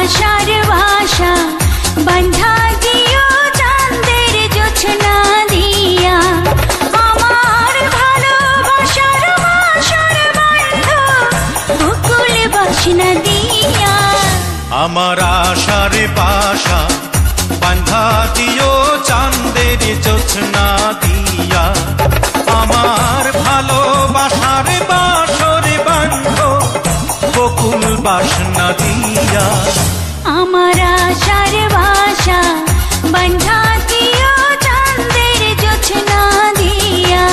আশার ভাষা বান্ধা দিও চাঁদের জোছনা দিয়া, আমার ভালোবাসার বাসর বন্ধ বকুল বাসনা দিয়া। আমার আশার বাসা বান্ধা দিও চাঁদের জোছনা দিয়া, আমার ভালোবাসার বাসর বন্ধ বকুল বাসনা দিয়া। আমার আশার ভাষা বান্ধা দিও চাঁদের জোছনা দিয়া।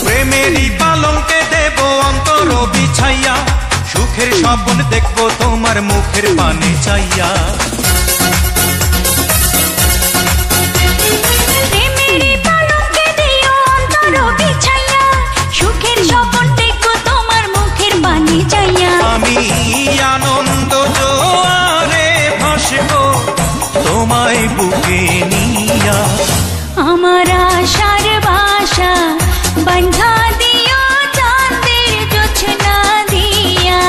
প্রেমেরই পালঙ্কে দেব অন্তর বিছাইয়া, সুখের স্বপ্ন দেখবো তোমার মুখের পানে চাইয়া। প্রেমেরই পালঙ্কে দিও অন্তর বিছাইয়া, সুখের স্বপ্ন দেখবো তোমার মুখের পানে চাইয়া। আমি আনন্দ জোয়ারে ভাসবো তোমায় বুকে নিয়া। আমার আশার ভাষা বান্ধা দিও চাঁদের জোছনা দিয়া।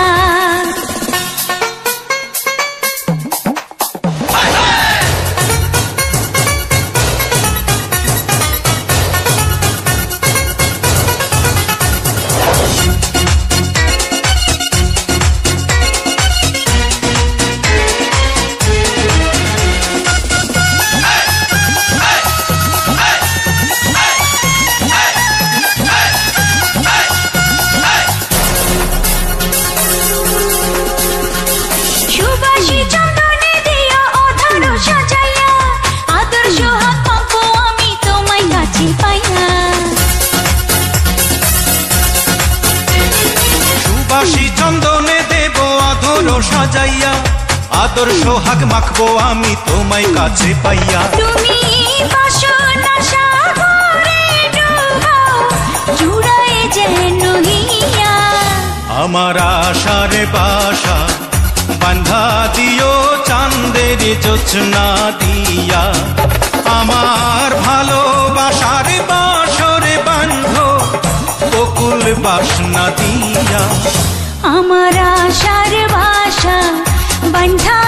সুবাসী চন্দনে দিও অধর সাজাইয়া, আদর্শ হাত পাবো আমি তোমায় কাছে পাইয়া। সুবাসী চন্দনে দেব আদর সাজাইয়া, আদর্শ হাক মাখবো আমি তোমায় কাছে পাইয়া। তুমি বাসনা সাগরে ডুবাও জুড়ায় যেন হিয়া। আমার আশার বাসা বান্ধা দিও চাঁদের জোছনা দিয়া, আমার ভালোবাসার বাসর বন্ধ বকুল বাসনা দিয়া। আমার আশার ভাষা বান্ধা